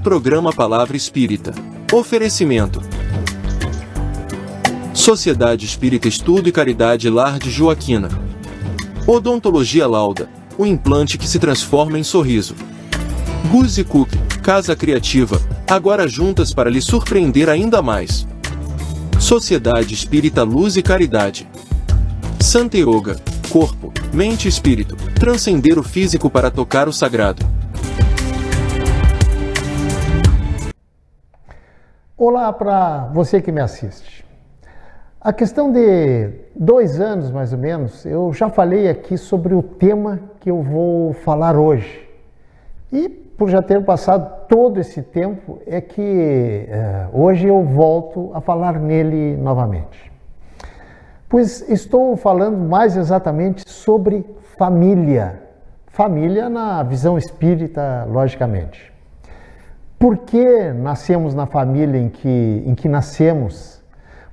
Programa Palavra Espírita. Oferecimento: Sociedade Espírita Estudo e Caridade Lar de Joaquina. Odontologia Lauda, o implante que se transforma em sorriso. Guzzi Cook, Casa Criativa, agora juntas para lhe surpreender ainda mais. Sociedade Espírita Luz e Caridade. Santa Yoga, corpo, mente e espírito, transcender o físico para tocar o sagrado. Olá para você que me assiste. A questão de 2 anos, mais ou menos, eu já falei aqui sobre o tema que eu vou falar hoje. E por já ter passado todo esse tempo, é que hoje eu volto a falar nele novamente. Pois estou falando mais exatamente sobre família. Família na visão espírita, logicamente. Por que nascemos na família em que nascemos?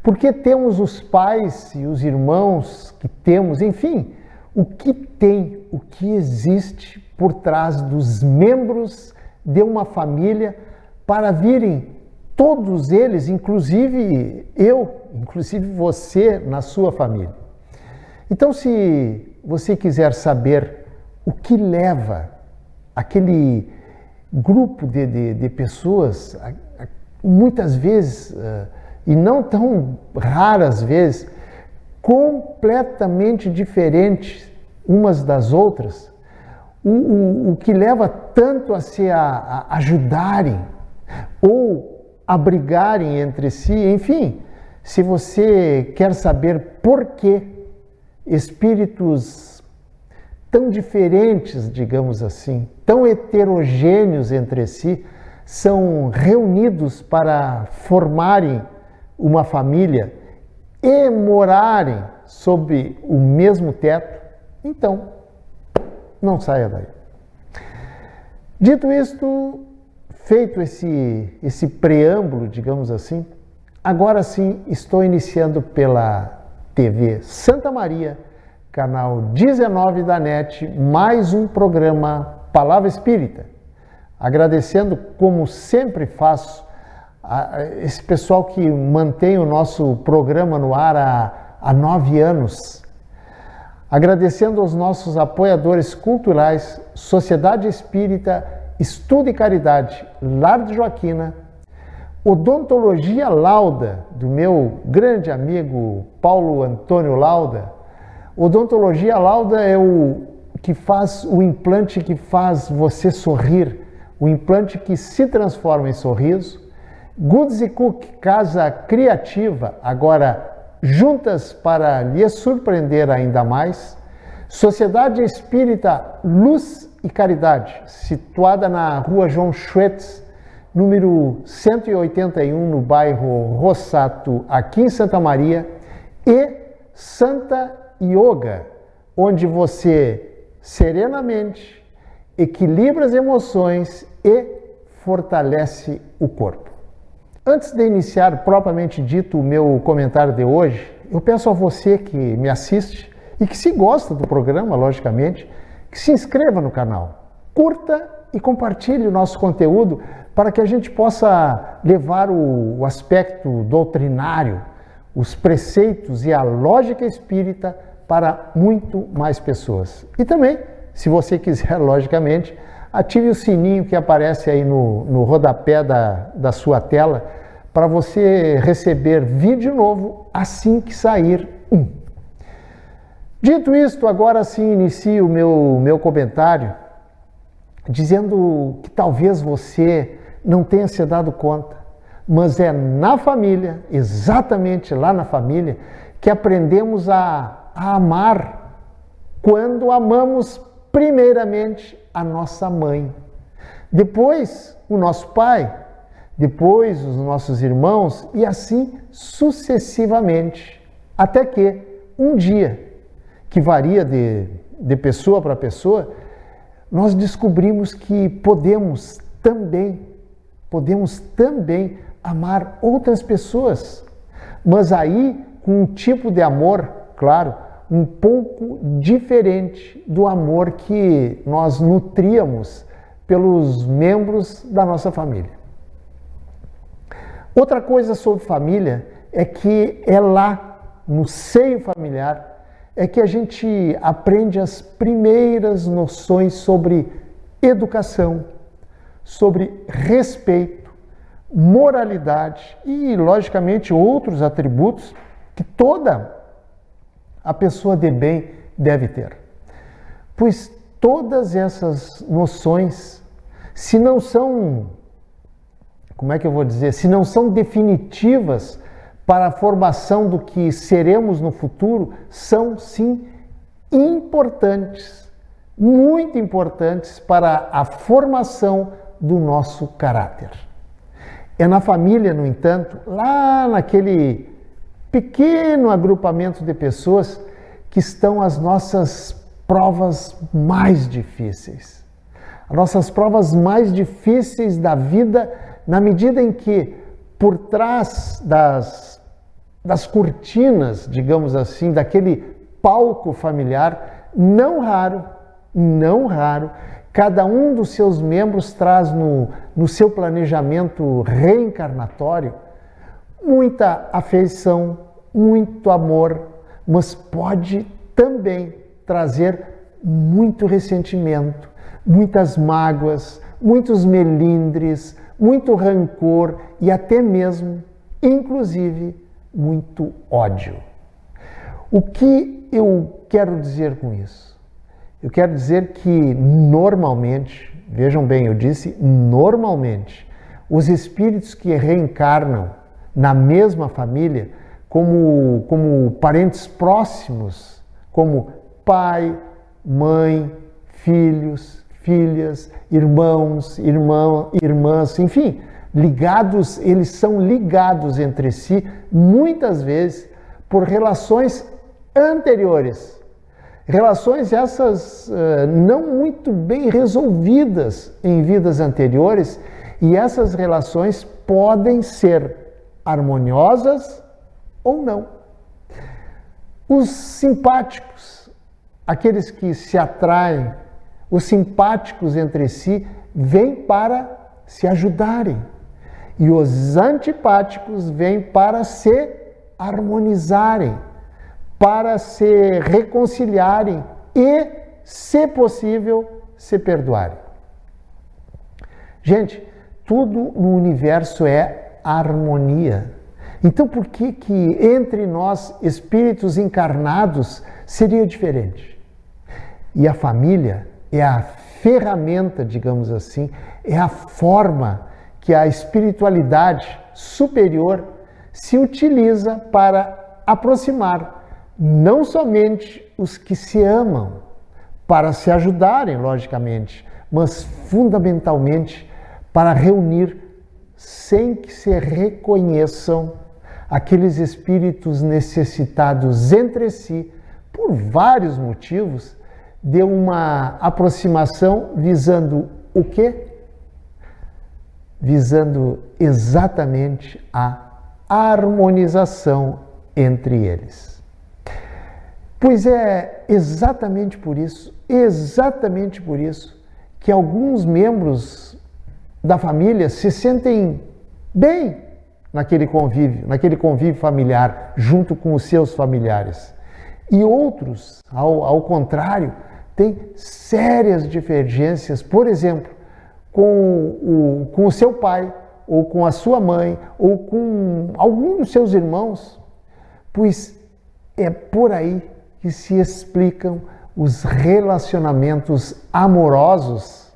Por que temos os pais e os irmãos que temos? Enfim, o que existe por trás dos membros de uma família para virem todos eles, inclusive eu, inclusive você, na sua família. Então, se você quiser saber o que leva aquele grupo de pessoas, muitas vezes, e não tão raras vezes, completamente diferentes umas das outras, o que leva tanto a se ajudarem ou a brigarem entre si, enfim, se você quer saber por que espíritos tão diferentes, digamos assim, tão heterogêneos entre si, são reunidos para formarem uma família e morarem sob o mesmo teto, então, não saia daí. Dito isto, feito esse preâmbulo, digamos assim, agora sim estou iniciando pela TV Santa Maria, canal 19 da NET, mais um programa Palavra Espírita. Agradecendo, como sempre faço, esse pessoal que mantém o nosso programa no ar há 9 anos. Agradecendo aos nossos apoiadores culturais, Sociedade Espírita Estudo e Caridade Lar de Joaquina, Odontologia Lauda, do meu grande amigo Paulo Antônio Lauda. Odontologia Lauda é o implante que faz você sorrir, o implante que se transforma em sorriso. Guzzi Cook, Casa Criativa, agora juntas para lhe surpreender ainda mais. Sociedade Espírita Luz e Caridade, situada na Rua João Schwetz, número 181, no bairro Rossato, aqui em Santa Maria. E Santa Yoga, onde você serenamente equilibra as emoções e fortalece o corpo. Antes de iniciar propriamente dito o meu comentário de hoje, eu peço a você que me assiste e que se gosta do programa, logicamente, que se inscreva no canal, curta e compartilhe o nosso conteúdo para que a gente possa levar o aspecto doutrinário, os preceitos e a lógica espírita para muito mais pessoas. E também, se você quiser, logicamente, ative o sininho que aparece aí no rodapé da sua tela para você receber vídeo novo assim que sair um. Dito isto, agora sim inicio o meu comentário dizendo que talvez você não tenha se dado conta, mas é na família, exatamente lá na família, que aprendemos a amar quando amamos primeiramente a nossa mãe, depois o nosso pai, depois os nossos irmãos e assim sucessivamente, até que um dia, que varia de pessoa para pessoa, nós descobrimos que podemos também amar outras pessoas, mas aí com um tipo de amor, claro, um pouco diferente do amor que nós nutríamos pelos membros da nossa família. Outra coisa sobre família é que é lá, no seio familiar, é que a gente aprende as primeiras noções sobre educação, sobre respeito, moralidade e, logicamente, outros atributos que toda a pessoa de bem deve ter. Pois todas essas noções, se não são, como é que eu vou dizer, se não são definitivas para a formação do que seremos no futuro, são sim importantes, muito importantes para a formação do nosso caráter. É na família, no entanto, lá naquele pequeno agrupamento de pessoas que estão as nossas provas mais difíceis. As nossas provas mais difíceis da vida, na medida em que, por trás das cortinas, digamos assim, daquele palco familiar, não raro, cada um dos seus membros traz no seu planejamento reencarnatório muita afeição, muito amor, mas pode também trazer muito ressentimento, muitas mágoas, muitos melindres, muito rancor e até mesmo, inclusive, muito ódio. O que eu quero dizer com isso? Eu quero dizer que normalmente, vejam bem, eu disse normalmente, os espíritos que reencarnam na mesma família, como parentes próximos, como pai, mãe, filhos, filhas, irmãos, irmãs, enfim, ligados, eles são ligados entre si, muitas vezes, por relações anteriores. Relações essas não muito bem resolvidas em vidas anteriores, e essas relações podem ser harmoniosas ou não. Os simpáticos, aqueles que se atraem, os simpáticos entre si, vêm para se ajudarem. E os antipáticos vêm para se harmonizarem, para se reconciliarem e, se possível, se perdoarem. Gente, tudo no universo é harmonia. Então, por que entre nós, espíritos encarnados, seria diferente? E a família é a ferramenta, digamos assim, é a forma que a espiritualidade superior se utiliza para aproximar não somente os que se amam, para se ajudarem, logicamente, mas fundamentalmente para reunir, sem que se reconheçam, aqueles espíritos necessitados entre si, por vários motivos, de uma aproximação visando o quê? Visando exatamente a harmonização entre eles. Pois é exatamente por isso, que alguns membros da família se sentem bem naquele convívio familiar, junto com os seus familiares. E outros, ao contrário, têm sérias divergências, por exemplo, com o seu pai, ou com a sua mãe, ou com algum dos seus irmãos, pois é por aí que se explicam os relacionamentos amorosos,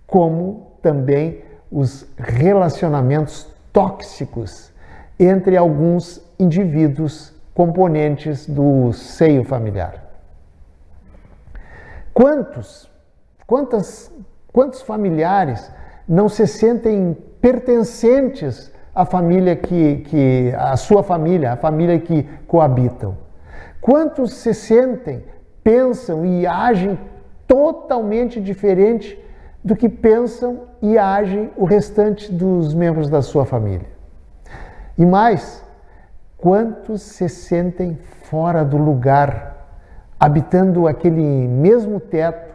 como também os relacionamentos tóxicos entre alguns indivíduos componentes do seio familiar. Quantos familiares não se sentem pertencentes à família a sua família, a família que coabitam? Quantos se sentem, pensam e agem totalmente diferente do que pensam e agem o restante dos membros da sua família? E mais, quantos se sentem fora do lugar, habitando aquele mesmo teto,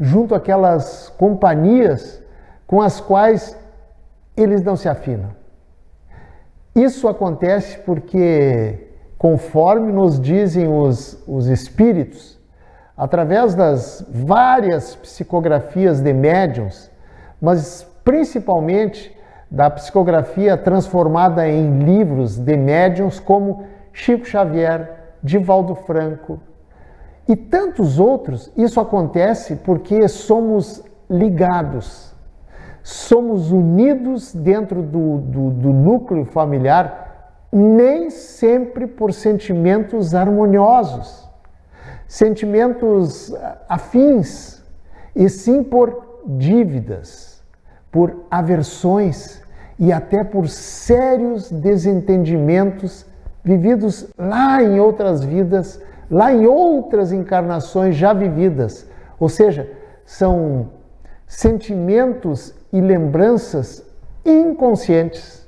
junto àquelas companhias com as quais eles não se afinam? Isso acontece porque, conforme nos dizem os espíritos, através das várias psicografias de médiuns, mas principalmente da psicografia transformada em livros de médiuns como Chico Xavier, Divaldo Franco e tantos outros, isso acontece porque somos ligados, somos unidos dentro do núcleo familiar, nem sempre por sentimentos harmoniosos, sentimentos afins, e sim por dívidas, por aversões e até por sérios desentendimentos vividos lá em outras vidas, lá em outras encarnações já vividas. Ou seja, são sentimentos e lembranças inconscientes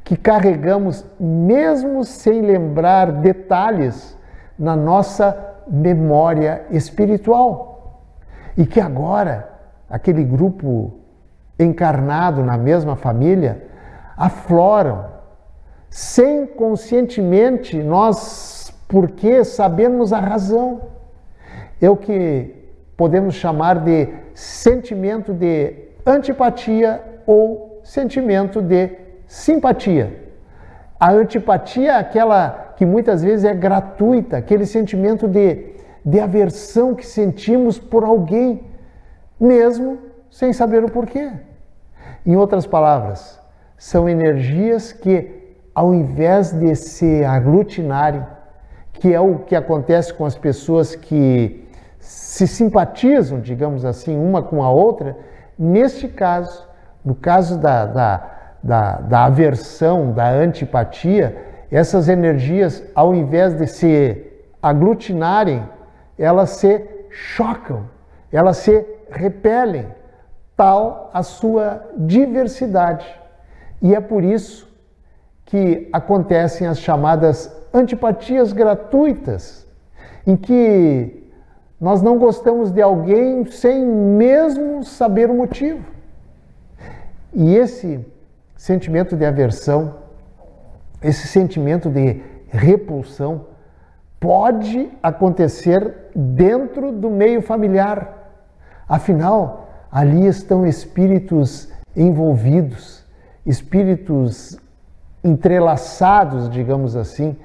que carregamos mesmo sem lembrar detalhes na nossa memória espiritual. E que agora, aquele grupo encarnado na mesma família, afloram, sem conscientemente nós, porque sabemos a razão. É o que podemos chamar de sentimento de antipatia ou sentimento de simpatia. A antipatia é aquela que muitas vezes é gratuita, aquele sentimento de aversão que sentimos por alguém, mesmo sem saber o porquê. Em outras palavras, são energias que, ao invés de se aglutinarem, que é o que acontece com as pessoas que se simpatizam, digamos assim, uma com a outra, neste caso, no caso da aversão, da antipatia, essas energias, ao invés de se aglutinarem, elas se chocam, elas se repelem, tal a sua diversidade. E é por isso que acontecem as chamadas antipatias gratuitas, em que nós não gostamos de alguém sem mesmo saber o motivo. E esse sentimento de aversão, esse sentimento de repulsão, pode acontecer dentro do meio familiar. Afinal, ali estão espíritos envolvidos, espíritos entrelaçados, digamos assim,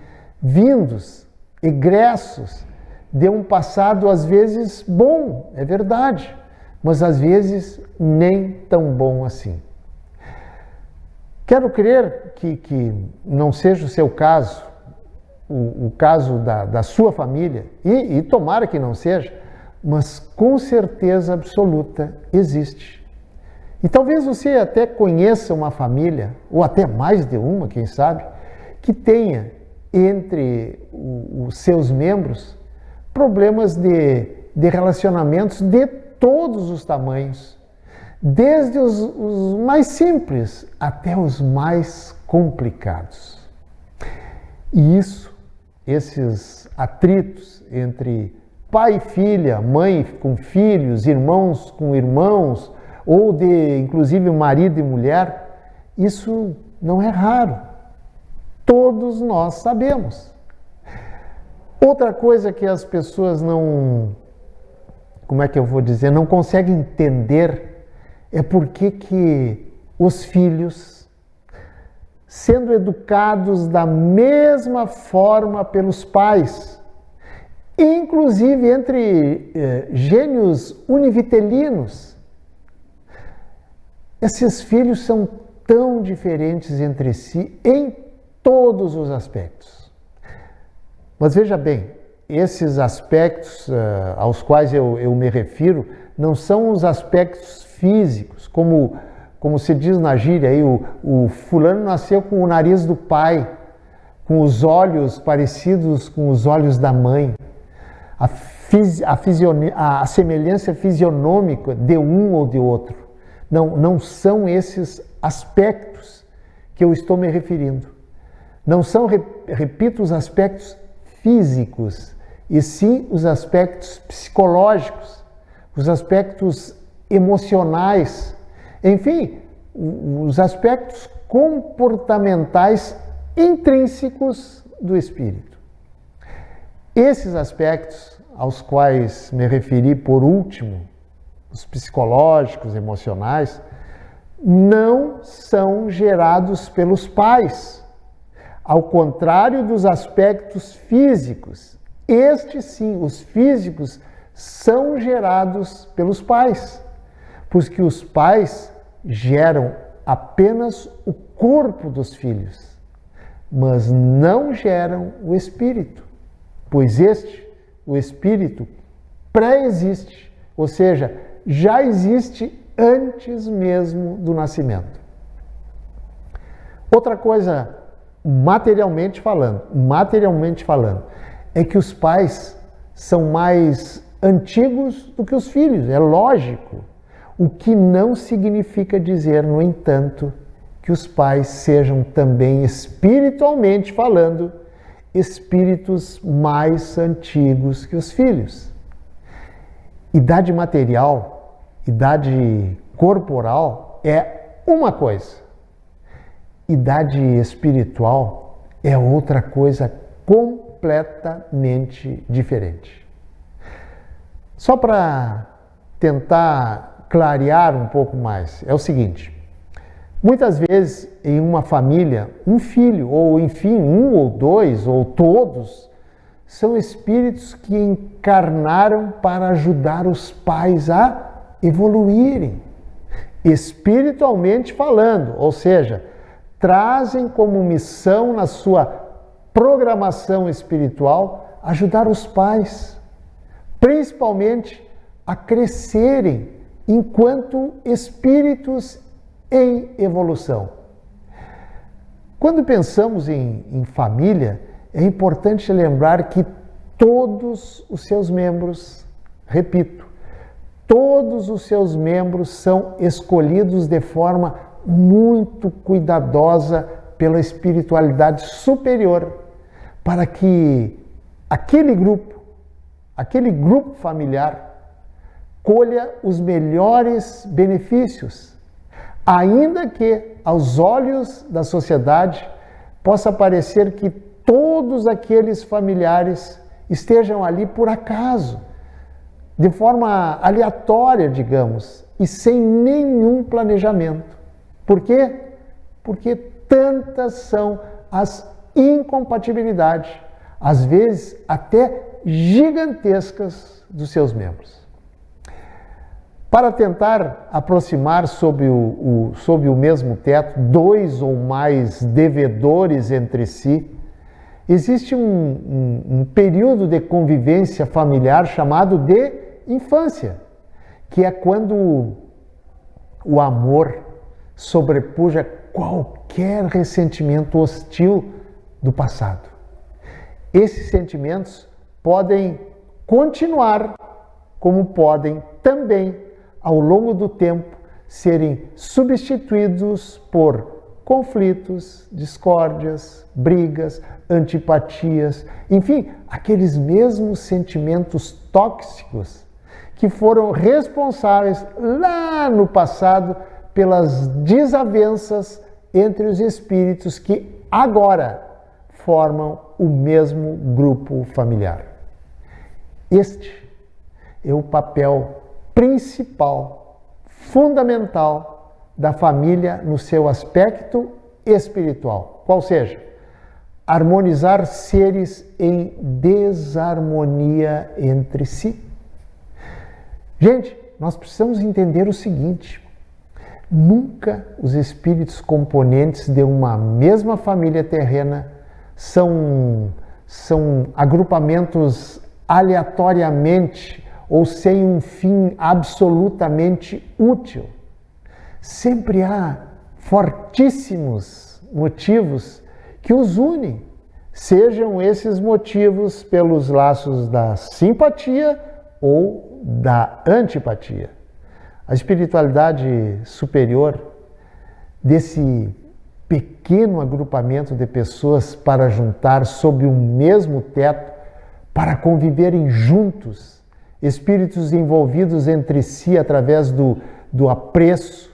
vindos, egressos de um passado às vezes bom, é verdade, mas às vezes nem tão bom assim. Quero crer que não seja o seu caso, o caso da sua família, e tomara que não seja, mas com certeza absoluta existe. E talvez você até conheça uma família, ou até mais de uma, quem sabe, que tenha entre os seus membros problemas de relacionamentos de todos os tamanhos, desde os mais simples até os mais complicados. E esses atritos entre pai e filha, mãe com filhos, irmãos com irmãos, ou de, inclusive, marido e mulher, isso não é raro. Todos nós sabemos. Outra coisa que as pessoas não conseguem entender é por que os filhos, sendo educados da mesma forma pelos pais, inclusive entre gênios univitelinos, esses filhos são tão diferentes entre si em todos os aspectos. Mas veja bem, esses aspectos aos quais eu me refiro não são os aspectos físicos, como se diz na gíria, aí, o fulano nasceu com o nariz do pai, com os olhos parecidos com os olhos da mãe, a semelhança fisionômica de um ou de outro. Não são esses aspectos que eu estou me referindo. Não são, repito, os aspectos físicos, e sim os aspectos psicológicos, os aspectos emocionais, enfim, os aspectos comportamentais intrínsecos do espírito. Esses aspectos aos quais me referi por último, os psicológicos, emocionais, não são gerados pelos pais, ao contrário dos aspectos físicos. Estes sim, os físicos, são gerados pelos pais, porque os pais geram apenas o corpo dos filhos, mas não geram o espírito, pois o espírito, pré-existe, ou seja, já existe antes mesmo do nascimento. Outra coisa, materialmente falando, é que os pais são mais antigos do que os filhos, é lógico. O que não significa dizer, no entanto, que os pais sejam também, espiritualmente falando, espíritos mais antigos que os filhos. Idade material, idade corporal é uma coisa. Idade espiritual é outra coisa completamente diferente. Só para tentar clarear um pouco mais, é o seguinte: muitas vezes em uma família, um filho, ou enfim, um ou dois, ou todos, são espíritos que encarnaram para ajudar os pais a evoluírem, espiritualmente falando, ou seja, trazem como missão na sua programação espiritual ajudar os pais, principalmente a crescerem enquanto espíritos em evolução. Quando pensamos em família, é importante lembrar que todos os seus membros, repito, todos os seus membros são escolhidos de forma muito cuidadosa pela espiritualidade superior, para que aquele grupo familiar colha os melhores benefícios, ainda que aos olhos da sociedade possa parecer que todos aqueles familiares estejam ali por acaso, de forma aleatória, digamos, e sem nenhum planejamento. Por quê? Porque tantas são as incompatibilidades, às vezes até gigantescas, dos seus membros. Para tentar aproximar sob o mesmo teto dois ou mais devedores entre si, existe um período de convivência familiar chamado de infância, que é quando o amor sobrepuja qualquer ressentimento hostil do passado. Esses sentimentos podem continuar, como podem também, ao longo do tempo, serem substituídos por conflitos, discórdias, brigas, antipatias, enfim, aqueles mesmos sentimentos tóxicos que foram responsáveis lá no passado pelas desavenças entre os espíritos que agora formam o mesmo grupo familiar. Este é o papel principal, fundamental da família no seu aspecto espiritual, qual seja, harmonizar seres em desarmonia entre si. Gente, nós precisamos entender o seguinte: nunca os espíritos componentes de uma mesma família terrena são agrupamentos aleatoriamente ou sem um fim absolutamente útil. Sempre há fortíssimos motivos que os unem, sejam esses motivos pelos laços da simpatia ou da antipatia. A espiritualidade superior desse pequeno agrupamento de pessoas para juntar sob um mesmo teto, para conviverem juntos, espíritos envolvidos entre si através do apreço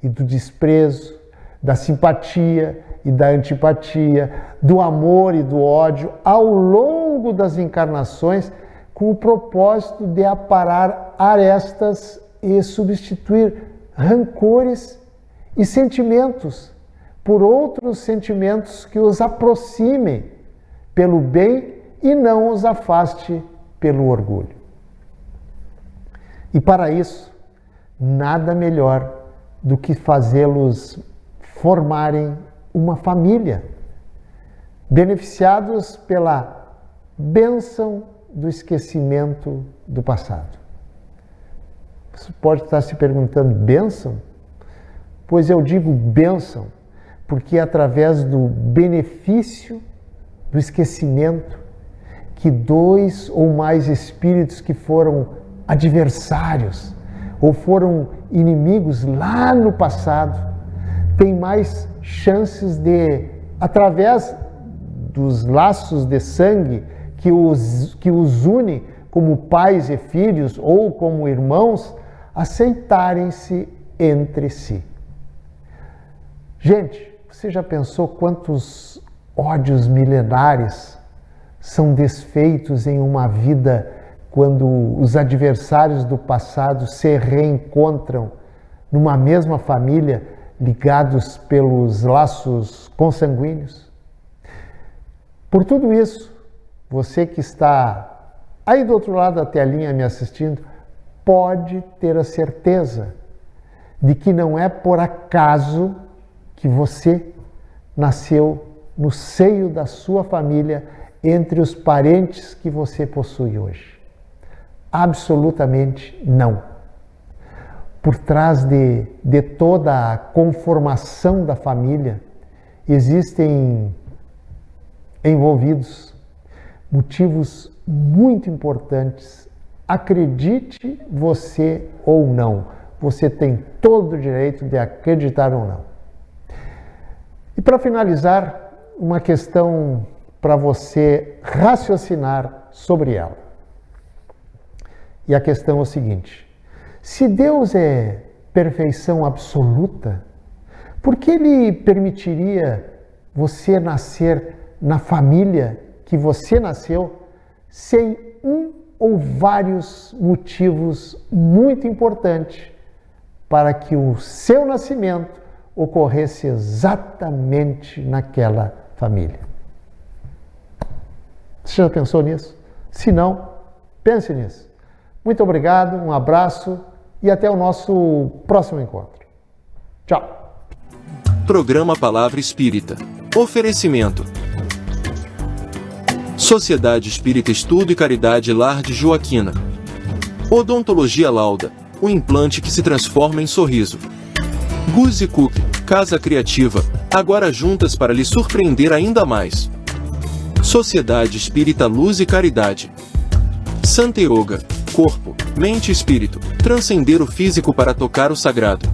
e do desprezo, da simpatia e da antipatia, do amor e do ódio ao longo das encarnações, com o propósito de aparar arestas e substituir rancores e sentimentos por outros sentimentos que os aproximem pelo bem e não os afaste pelo orgulho. E para isso, nada melhor do que fazê-los formarem uma família, beneficiados pela bênção do esquecimento do passado. Você pode estar se perguntando, bênção? Pois eu digo bênção, porque é através do benefício do esquecimento que dois ou mais espíritos que foram adversários ou foram inimigos lá no passado têm mais chances de, através dos laços de sangue que os une como pais e filhos ou como irmãos, aceitarem-se entre si. Gente, você já pensou quantos ódios milenares são desfeitos em uma vida quando os adversários do passado se reencontram numa mesma família, ligados pelos laços consanguíneos? Por tudo isso, você que está aí do outro lado da telinha me assistindo, pode ter a certeza de que não é por acaso que você nasceu no seio da sua família, entre os parentes que você possui hoje. Absolutamente não. Por trás de toda a conformação da família, existem envolvidos motivos muito importantes. Acredite você ou não, você tem todo o direito de acreditar ou não. E para finalizar, uma questão para você raciocinar sobre ela. E a questão é o seguinte: se Deus é perfeição absoluta, por que Ele permitiria você nascer na família que você nasceu sem um ou vários motivos muito importantes para que o seu nascimento ocorresse exatamente naquela família? Você já pensou nisso? Se não, pense nisso. Muito obrigado, um abraço e até o nosso próximo encontro. Tchau. Programa Palavra Espírita. Oferecimento: Sociedade Espírita Estudo e Caridade Lar de Joaquina. Odontologia Lauda, o implante que se transforma em sorriso. Guzi Cookie, Casa Criativa, agora juntas para lhe surpreender ainda mais. Sociedade Espírita Luz e Caridade. Santa Yoga, corpo, mente e espírito, transcender o físico para tocar o sagrado.